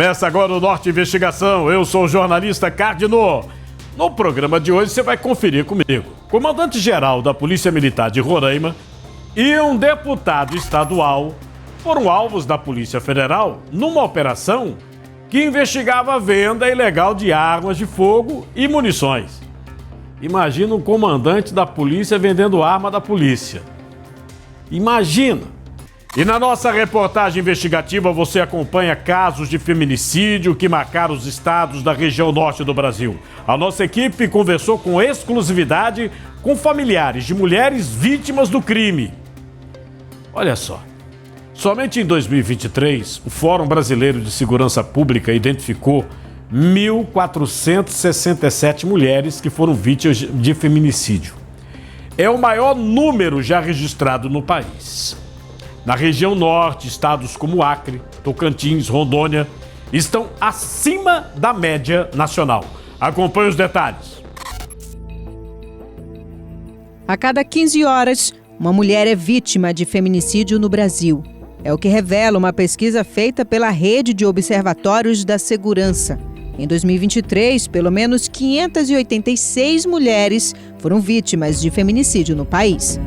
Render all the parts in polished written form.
Começa agora o Norte Investigação. Eu sou o jornalista Cardino. No programa de hoje você vai conferir comigo. Comandante-geral da Polícia Militar de Roraima e um deputado estadual foram alvos da Polícia Federal numa operação que investigava a venda ilegal de armas de fogo e munições. Imagina um comandante da polícia vendendo arma da polícia. Imagina! E na nossa reportagem investigativa você acompanha casos de feminicídio que marcaram os estados da região norte do Brasil. A nossa equipe conversou com exclusividade com familiares de mulheres vítimas do crime. Olha só, somente em 2023 o Fórum Brasileiro de Segurança Pública identificou 1.467 mulheres que foram vítimas de feminicídio. É o maior número já registrado no país. Na região norte, estados como Acre, Tocantins, Rondônia estão acima da média nacional. Acompanhe os detalhes. A cada 15 horas, uma mulher é vítima de feminicídio no Brasil. É o que revela uma pesquisa feita pela Rede de Observatórios da Segurança. Em 2023, pelo menos 586 mulheres foram vítimas de feminicídio no país.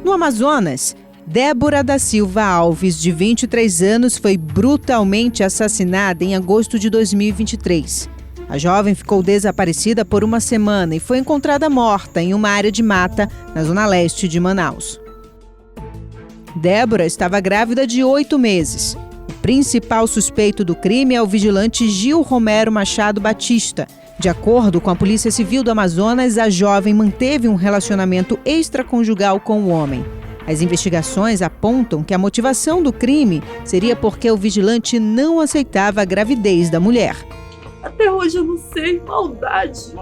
No Amazonas, Débora da Silva Alves, de 23 anos, foi brutalmente assassinada em agosto de 2023. A jovem ficou desaparecida por uma semana e foi encontrada morta em uma área de mata na zona leste de Manaus. Débora estava grávida de 8 meses. O principal suspeito do crime é o vigilante Gil Romero Machado Batista. De acordo com a Polícia Civil do Amazonas, a jovem manteve um relacionamento extraconjugal com o homem. As investigações apontam que a motivação do crime seria porque o vigilante não aceitava a gravidez da mulher. Até hoje eu não sei, maldade.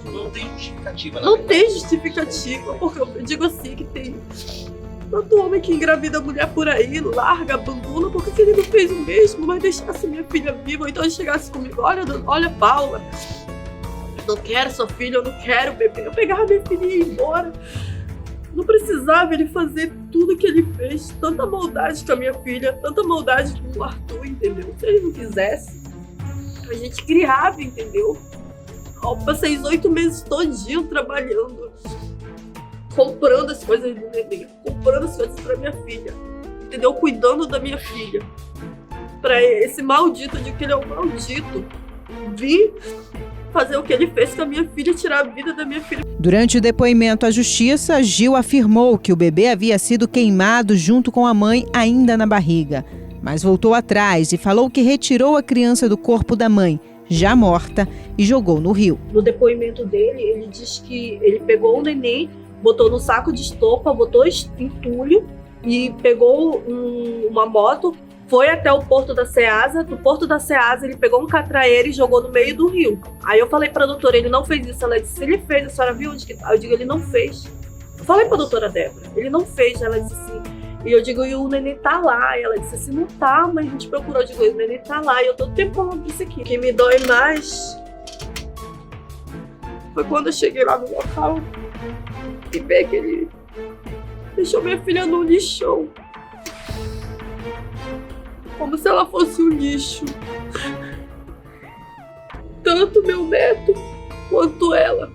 Não tem justificativa. Não tem justificativa, porque eu digo assim que tem tanto homem que engravida a mulher por aí, larga, abandona, por que ele não fez o mesmo, mas deixasse minha filha viva, ou então ele chegasse comigo, olha Paula, não quero sua filha, eu não quero bebê. Eu pegava minha filha e ia embora. Não precisava ele fazer tudo que ele fez. Tanta maldade com a minha filha, tanta maldade com o Arthur, entendeu? Se ele não quisesse, a gente criava, entendeu? Eu passei 8 meses todinho trabalhando, comprando as coisas do neném, comprando as coisas pra minha filha, entendeu? Cuidando da minha filha. Pra esse maldito, eu digo que ele é um maldito, vir fazer o que ele fez com a minha filha, tirar a vida da minha filha. Durante o depoimento à justiça, Gil afirmou que o bebê havia sido queimado junto com a mãe ainda na barriga, mas voltou atrás e falou que retirou a criança do corpo da mãe, já morta, e jogou no rio. No depoimento dele, ele diz que ele pegou o neném, botou no saco de estopa, botou entulho e pegou uma moto, foi até o Porto da Ceasa. Do Porto da Ceasa, ele pegou um catraeiro e jogou no meio do rio. Aí eu falei pra doutora, ele não fez isso. Ela disse, se ele fez, a senhora viu onde que tá? Eu digo, ele não fez. Eu falei pra doutora Débora, ele não fez. Ela disse assim, e eu digo, e o neném tá lá. E ela disse assim, não tá, mas a gente procurou. Eu digo, o neném tá lá. E eu tô tempando isso aqui. O que me dói mais foi quando eu cheguei lá no local e vi que ele deixou minha filha no lixão. Como se ela fosse um lixo. Tanto meu neto quanto ela.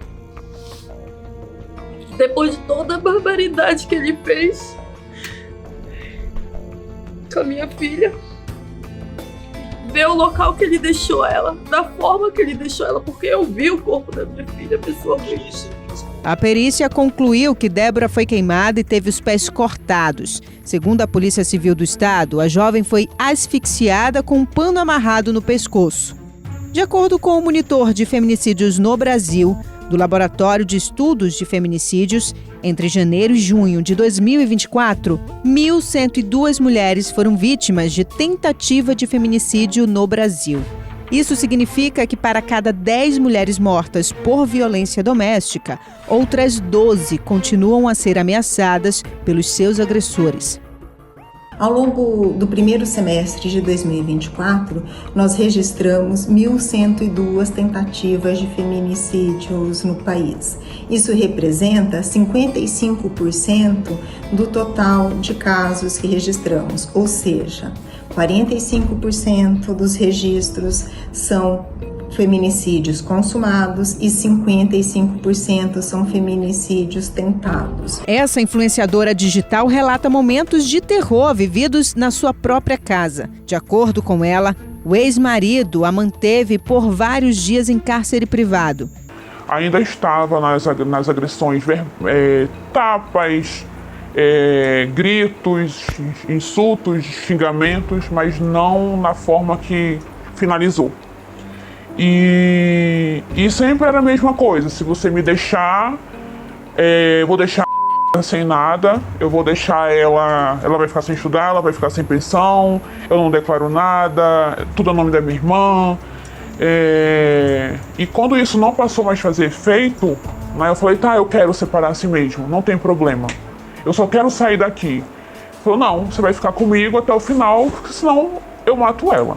Depois de toda a barbaridade que ele fez com a minha filha, ver o local que ele deixou ela, da forma que ele deixou ela, porque eu vi o corpo da minha filha pessoalmente. A perícia concluiu que Débora foi queimada e teve os pés cortados. Segundo a Polícia Civil do Estado, a jovem foi asfixiada com um pano amarrado no pescoço. De acordo com o monitor de feminicídios no Brasil, do Laboratório de Estudos de Feminicídios, entre janeiro e junho de 2024, 1.102 mulheres foram vítimas de tentativa de feminicídio no Brasil. Isso significa que para cada 10 mulheres mortas por violência doméstica, outras 12 continuam a ser ameaçadas pelos seus agressores. Ao longo do primeiro semestre de 2024, nós registramos 1.102 tentativas de feminicídios no país. Isso representa 55% do total de casos que registramos, ou seja, 45% dos registros são feminicídios consumados e 55% são feminicídios tentados. Essa influenciadora digital relata momentos de terror vividos na sua própria casa. De acordo com ela, o ex-marido a manteve por vários dias em cárcere privado. Ainda estava nas agressões, tapas, gritos, insultos, xingamentos, mas não na forma que finalizou. E sempre era a mesma coisa: se você me deixar, eu vou deixar sem nada, eu vou deixar ela vai ficar sem estudar, ela vai ficar sem pensão, eu não declaro nada, tudo é nome da minha irmã. E quando isso não passou mais a fazer efeito, né, eu falei, tá, eu quero separar assim mesmo, não tem problema, eu só quero sair daqui. Ele falou, não, você vai ficar comigo até o final, porque senão eu mato ela.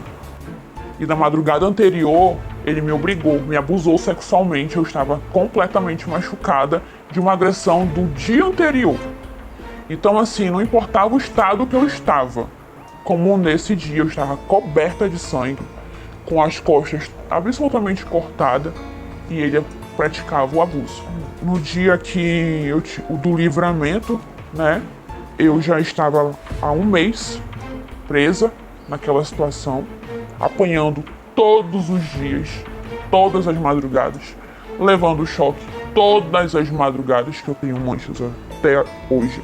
E na madrugada anterior, ele me obrigou, me abusou sexualmente, eu estava completamente machucada de uma agressão do dia anterior. Então assim, não importava o estado que eu estava, como nesse dia eu estava coberta de sangue, com as costas absolutamente cortadas, e ele praticava o abuso. No dia do livramento, né, eu já estava há 1 mês presa naquela situação, apanhando todos os dias, todas as madrugadas, levando choque todas as madrugadas, que eu tenho manchas até hoje.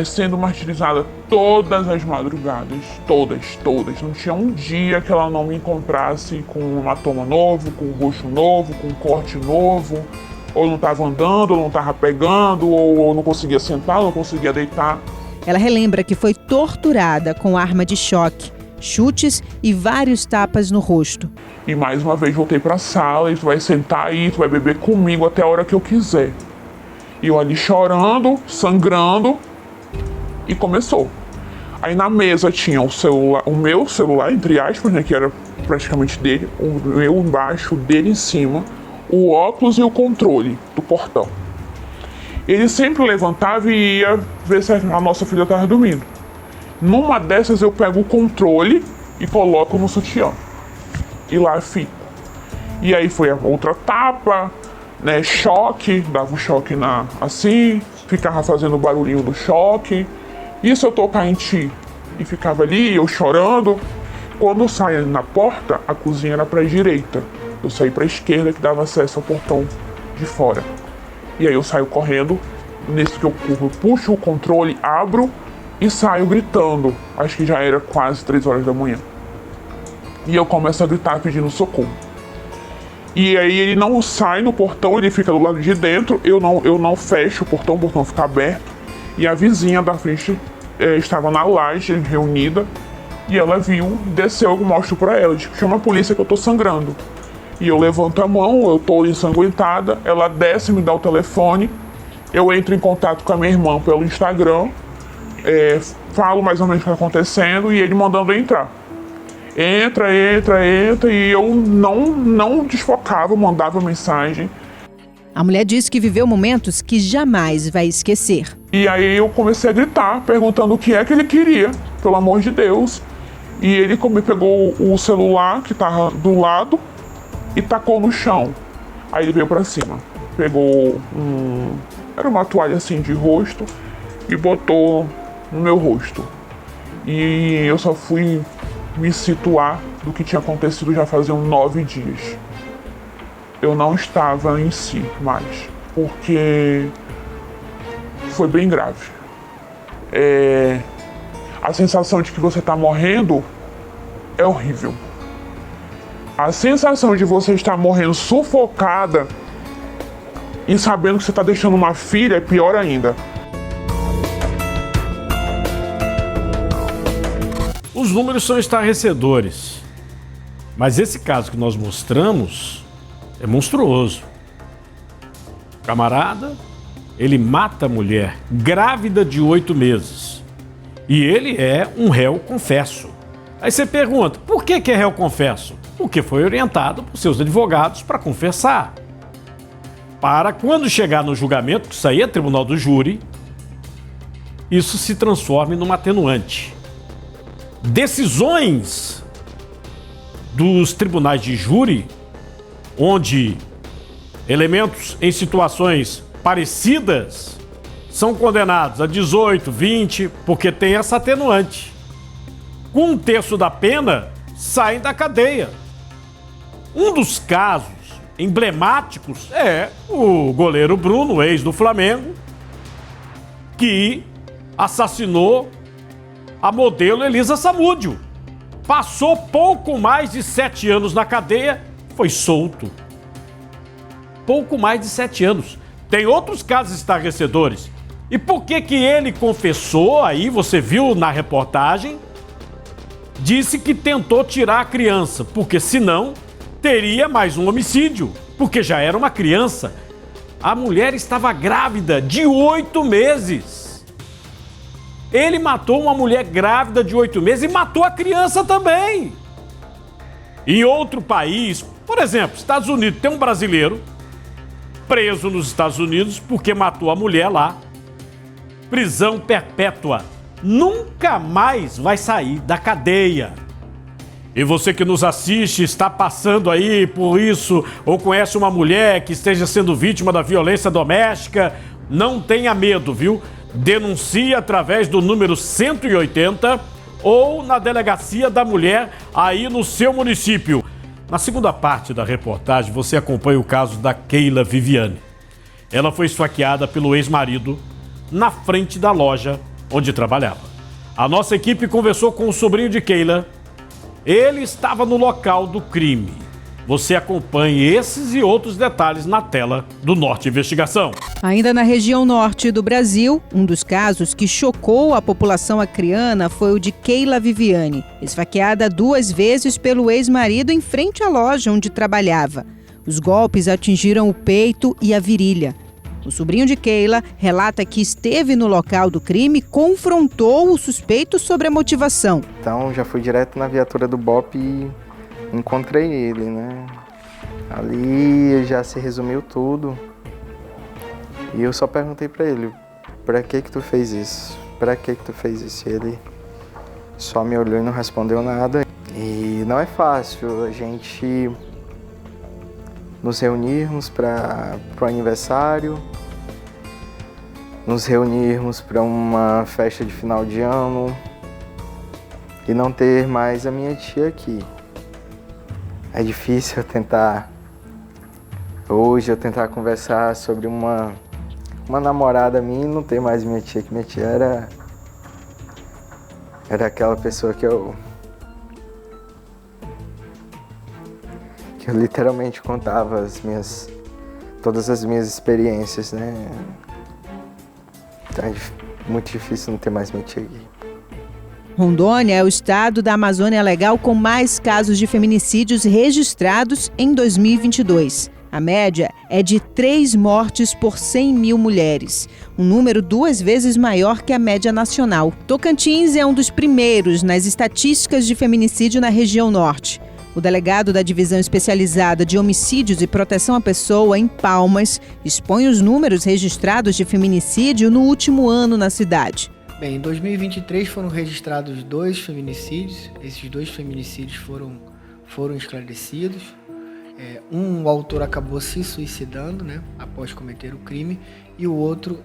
Sendo martirizada todas as madrugadas, todas. Não tinha um dia que ela não me encontrasse com um hematoma novo, com um roxo novo, com um corte novo, ou não estava andando, ou não estava pegando, ou não conseguia sentar, ou não conseguia deitar. Ela relembra que foi torturada com arma de choque, chutes e vários tapas no rosto. E mais uma vez voltei para a sala, e tu vai sentar aí, tu vai beber comigo até a hora que eu quiser. E eu ali chorando, sangrando, e começou. Aí na mesa tinha o meu celular, entre aspas, né, que era praticamente dele, o meu embaixo, dele em cima, o óculos e o controle do portão. Ele sempre levantava e ia ver se a nossa filha estava dormindo. Numa dessas eu pego o controle e coloco no sutiã. E lá fico. E aí foi a outra tapa, né, choque, dava um choque assim, ficava fazendo o barulhinho do choque. E se eu tocar em ti? E ficava ali, eu chorando. Quando eu saio na porta, a cozinha era para a direita. Eu saí para a esquerda, que dava acesso ao portão de fora. E aí eu saio correndo, nesse que eu puxo o controle, abro e saio gritando. Acho que já era quase 3 horas da manhã. E eu começo a gritar pedindo socorro. E aí ele não sai no portão, ele fica do lado de dentro. Eu não fecho o portão fica aberto. E a vizinha da frente estava na laje reunida. E ela viu, desceu, eu mostro pra ela. Digo, chama a polícia que eu tô sangrando. E eu levanto a mão, eu tô ensanguentada. Ela desce, me dá o telefone. Eu entro em contato com a minha irmã pelo Instagram. Falo mais ou menos o que está acontecendo e ele mandando eu entrar. Entra, e eu não desfocava, mandava mensagem. A mulher disse que viveu momentos que jamais vai esquecer. E aí eu comecei a gritar, perguntando o que é que ele queria, pelo amor de Deus. E ele pegou o celular que estava do lado e tacou no chão. Aí ele veio para cima, pegou era uma toalha assim de rosto e botou no meu rosto. E eu só fui me situar do que tinha acontecido já faziam 9 dias. Eu não estava em si mais, porque foi bem grave. A sensação de que você está morrendo é horrível. A sensação de você estar morrendo sufocada e sabendo que você está deixando uma filha é pior ainda. Os números são estarrecedores, mas esse caso que nós mostramos é monstruoso. Camarada, ele mata a mulher grávida de 8 meses e ele é um réu confesso. Aí você pergunta, por que é réu confesso? Porque foi orientado por seus advogados para confessar. Para quando chegar no julgamento, que isso aí é tribunal do júri, isso se transforme numa atenuante. decisões dos tribunais de júri, onde elementos em situações parecidas são condenados a 18, 20, porque tem essa atenuante. Com 1/3 da pena, saem da cadeia. Um dos casos emblemáticos é o goleiro Bruno, ex do Flamengo, que assassinou a modelo Elisa Samúdio. Passou pouco mais de 7 anos na cadeia, foi solto. Pouco mais de 7 anos. Tem outros casos estarrecedores. E por que que ele confessou, aí você viu na reportagem, disse que tentou tirar a criança, porque senão teria mais um homicídio, porque já era uma criança. A mulher estava grávida de 8 meses. Ele matou uma mulher grávida de 8 meses e matou a criança também. Em outro país, por exemplo, Estados Unidos, tem um brasileiro preso nos Estados Unidos porque matou a mulher lá. Prisão perpétua. Nunca mais vai sair da cadeia. E você que nos assiste, está passando aí por isso, ou conhece uma mulher que esteja sendo vítima da violência doméstica, não tenha medo, viu? Denuncie através do número 180 ou na delegacia da mulher aí no seu município. Na segunda parte da reportagem, você acompanha o caso da Keila Viviane. Ela foi esfaqueada pelo ex-marido na frente da loja onde trabalhava. A nossa equipe conversou com o sobrinho de Keila. Ele estava no local do crime. Você acompanhe esses e outros detalhes na tela do Norte Investigação. Ainda na região norte do Brasil, um dos casos que chocou a população acreana foi o de Keila Viviane, esfaqueada 2 vezes pelo ex-marido em frente à loja onde trabalhava. Os golpes atingiram o peito e a virilha. O sobrinho de Keila relata que esteve no local do crime e confrontou o suspeito sobre a motivação. Então já fui direto na viatura do BOP e encontrei ele, né? Ali já se resumiu tudo. E eu só perguntei pra ele, pra que tu fez isso? Pra que tu fez isso? E ele só me olhou e não respondeu nada. E não é fácil a gente nos reunirmos para o aniversário, nos reunirmos para uma festa de final de ano e não ter mais a minha tia aqui. É difícil eu tentar conversar sobre uma namorada minha e não ter mais minha tia, que minha tia era aquela pessoa que eu literalmente contava todas as minhas experiências, né? Então é muito difícil não ter mais minha tia aqui. Rondônia é o estado da Amazônia Legal com mais casos de feminicídios registrados em 2022. A média é de 3 mortes por 100 mil mulheres, um número 2 vezes maior que a média nacional. Tocantins é um dos primeiros nas estatísticas de feminicídio na região norte. O delegado da Divisão Especializada de Homicídios e Proteção à Pessoa, em Palmas, expõe os números registrados de feminicídio no último ano na cidade. Bem, em 2023 foram registrados 2 feminicídios. Esses 2 feminicídios foram esclarecidos. O autor acabou se suicidando, né, após cometer o crime, e o outro,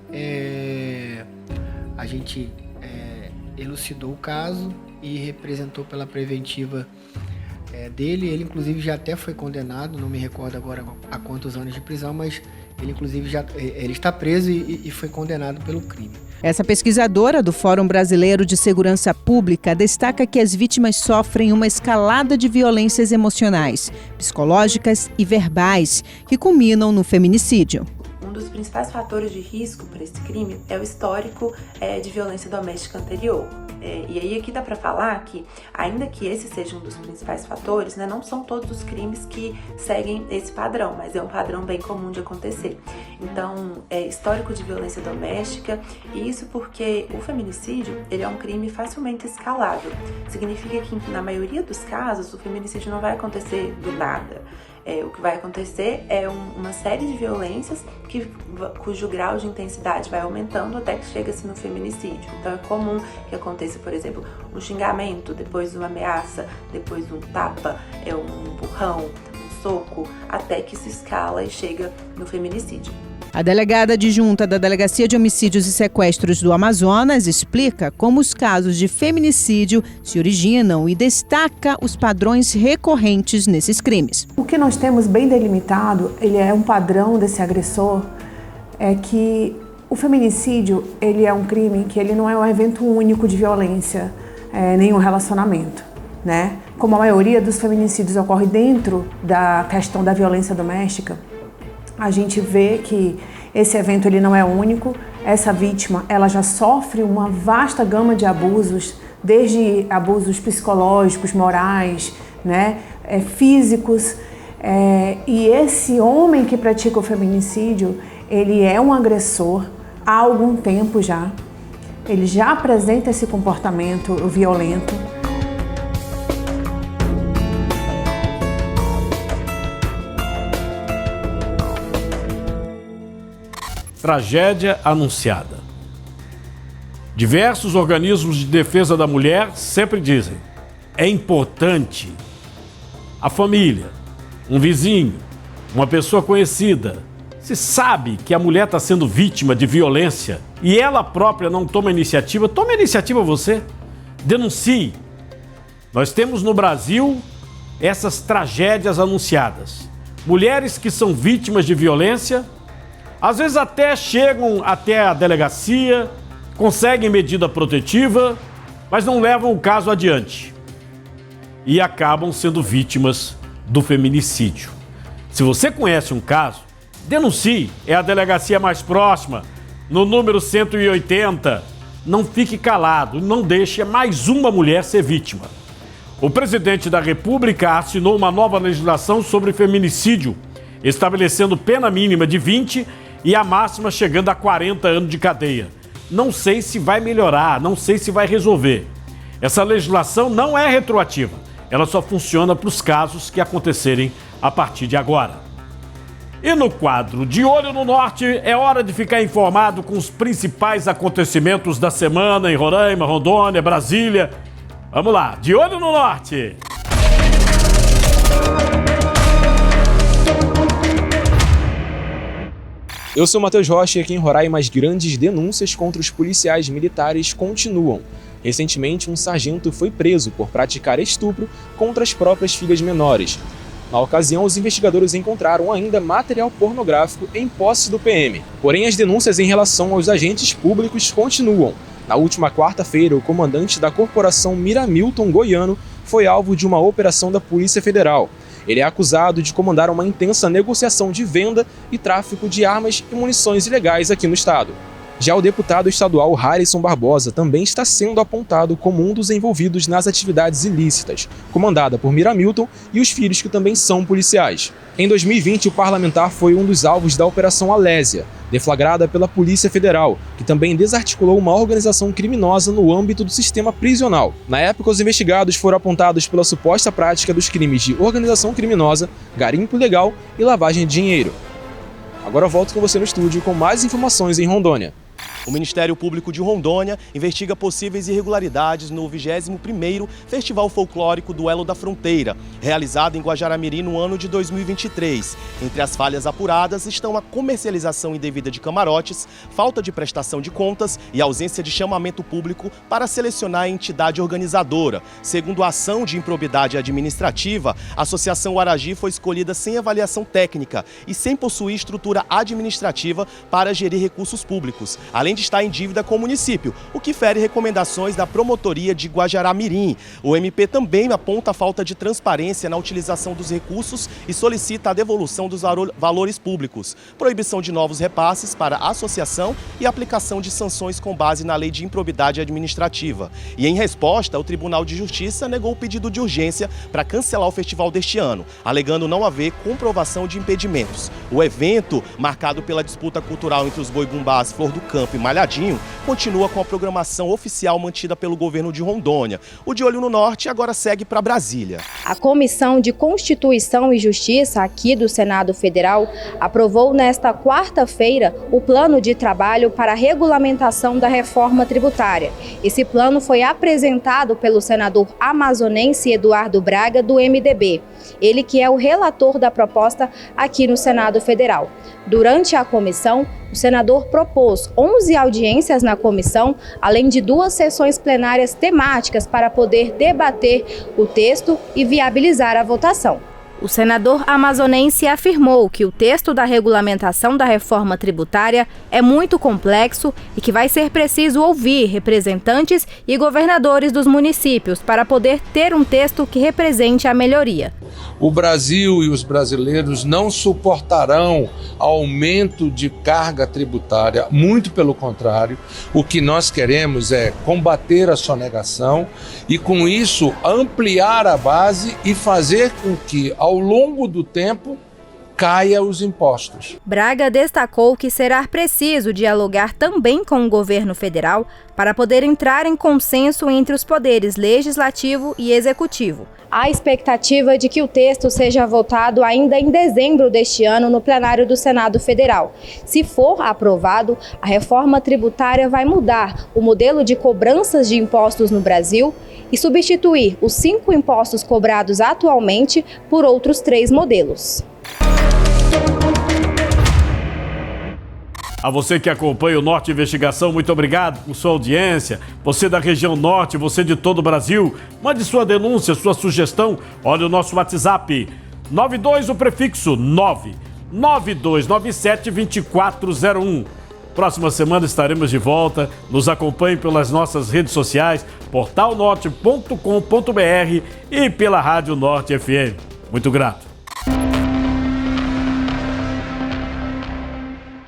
a gente elucidou o caso e representou pela preventiva dele. Ele inclusive já até foi condenado, não me recordo agora a quantos anos de prisão, mas ele inclusive ele está preso e foi condenado pelo crime. Essa pesquisadora do Fórum Brasileiro de Segurança Pública destaca que as vítimas sofrem uma escalada de violências emocionais, psicológicas e verbais, que culminam no feminicídio. Um dos principais fatores de risco para esse crime é o histórico de violência doméstica anterior. E aí aqui dá para falar que, ainda que esse seja um dos principais fatores, né, não são todos os crimes que seguem esse padrão, mas é um padrão bem comum de acontecer. Então, histórico de violência doméstica, e isso porque o feminicídio ele é um crime facilmente escalável. Significa que, na maioria dos casos, o feminicídio não vai acontecer do nada. o que vai acontecer é uma série de violências cujo grau de intensidade vai aumentando até que chega-se no feminicídio. Então é comum que aconteça, por exemplo, um xingamento, depois uma ameaça, depois um tapa, um empurrão, um soco, até que se escala e chega no feminicídio. A delegada adjunta da Delegacia de Homicídios e Sequestros do Amazonas explica como os casos de feminicídio se originam e destaca os padrões recorrentes nesses crimes. O que nós temos bem delimitado, ele é um padrão desse agressor, é que o feminicídio ele é um crime que ele não é um evento único de violência, nenhum relacionamento, né? Como a maioria dos feminicídios ocorre dentro da questão da violência doméstica, a gente vê que esse evento ele não é único. Essa vítima ela já sofre uma vasta gama de abusos, desde abusos psicológicos, morais, né, físicos. E esse homem que pratica o feminicídio, ele é um agressor há algum tempo já. Ele já apresenta esse comportamento violento. Tragédia anunciada. Diversos organismos de defesa da mulher sempre dizem: é importante a família, um vizinho, uma pessoa conhecida. Se sabe que a mulher está sendo vítima de violência e ela própria não toma iniciativa, tome iniciativa você. Denuncie. Nós temos no Brasil essas tragédias anunciadas. Mulheres que são vítimas de violência, às vezes até chegam até a delegacia, conseguem medida protetiva, mas não levam o caso adiante. E acabam sendo vítimas do feminicídio. Se você conhece um caso, denuncie. É a delegacia mais próxima, no número 180. Não fique calado, não deixe mais uma mulher ser vítima. O presidente da República assinou uma nova legislação sobre feminicídio, estabelecendo pena mínima de 20 e a máxima chegando a 40 anos de cadeia. Não sei se vai melhorar, não sei se vai resolver. Essa legislação não é retroativa. Ela só funciona para os casos que acontecerem a partir de agora. E no quadro De Olho no Norte, é hora de ficar informado com os principais acontecimentos da semana em Roraima, Rondônia, Brasília. Vamos lá, De Olho no Norte! Eu sou Matheus Rocha e aqui em Roraima as grandes denúncias contra os policiais militares continuam. Recentemente, um sargento foi preso por praticar estupro contra as próprias filhas menores. Na ocasião, os investigadores encontraram ainda material pornográfico em posse do PM. Porém, as denúncias em relação aos agentes públicos continuam. Na última quarta-feira, o comandante da Corporação Miramilton Goiano foi alvo de uma operação da Polícia Federal. Ele é acusado de comandar uma intensa negociação de venda e tráfico de armas e munições ilegais aqui no estado. Já o deputado estadual Harrison Barbosa também está sendo apontado como um dos envolvidos nas atividades ilícitas, comandada por Miramilton e os filhos que também são policiais. Em 2020, o parlamentar foi um dos alvos da Operação Alésia, deflagrada pela Polícia Federal, que também desarticulou uma organização criminosa no âmbito do sistema prisional. Na época, os investigados foram apontados pela suposta prática dos crimes de organização criminosa, garimpo ilegal e lavagem de dinheiro. Agora eu volto com você no estúdio com mais informações em Rondônia. O Ministério Público de Rondônia investiga possíveis irregularidades no 21º Festival Folclórico Duelo da Fronteira, realizado em Guajará-Mirim no ano de 2023. Entre as falhas apuradas estão a comercialização indevida de camarotes, falta de prestação de contas e ausência de chamamento público para selecionar a entidade organizadora. Segundo a ação de improbidade administrativa, a Associação Aragi foi escolhida sem avaliação técnica e sem possuir estrutura administrativa para gerir recursos públicos, além de estar em dívida com o município, o que fere recomendações da Promotoria de Guajará-Mirim. O MP também aponta a falta de transparência na utilização dos recursos e solicita a devolução dos valores públicos, proibição de novos repasses para a associação e aplicação de sanções com base na Lei de Improbidade Administrativa. E em resposta, o Tribunal de Justiça negou o pedido de urgência para cancelar o festival deste ano, alegando não haver comprovação de impedimentos. O evento, marcado pela disputa cultural entre os boi-bumbás Flor do Campo e Malhadinho continua com a programação oficial mantida pelo governo de Rondônia. O De Olho no Norte agora segue para Brasília. A Comissão de Constituição e Justiça aqui do Senado Federal aprovou nesta quarta-feira o plano de trabalho para a regulamentação da reforma tributária. Esse plano foi apresentado pelo senador amazonense Eduardo Braga, do MDB. Ele que é o relator da proposta aqui no Senado Federal. Durante a comissão, o senador propôs 11 audiências na comissão, além de 2 sessões plenárias temáticas para poder debater o texto e viabilizar a votação. O senador amazonense afirmou que o texto da regulamentação da reforma tributária é muito complexo e que vai ser preciso ouvir representantes e governadores dos municípios para poder ter um texto que represente a melhoria. O Brasil e os brasileiros não suportarão aumento de carga tributária, muito pelo contrário. O que nós queremos é combater a sonegação e, com isso, ampliar a base e fazer com que, ao longo do tempo, caia os impostos. Braga destacou que será preciso dialogar também com o governo federal para poder entrar em consenso entre os poderes legislativo e executivo. Há expectativa de que o texto seja votado ainda em dezembro deste ano no plenário do Senado Federal. Se for aprovado, a reforma tributária vai mudar o modelo de cobranças de impostos no Brasil e substituir os 5 impostos cobrados atualmente por outros 3 modelos. A você que acompanha o Norte Investigação, muito obrigado por sua audiência. Você da região norte, você de todo o Brasil, mande sua denúncia, sua sugestão. Olha o nosso WhatsApp, 92, o prefixo 99297-2401. Próxima semana estaremos de volta. Nos acompanhe pelas nossas redes sociais, portalnorte.com.br e pela Rádio Norte FM. Muito grato.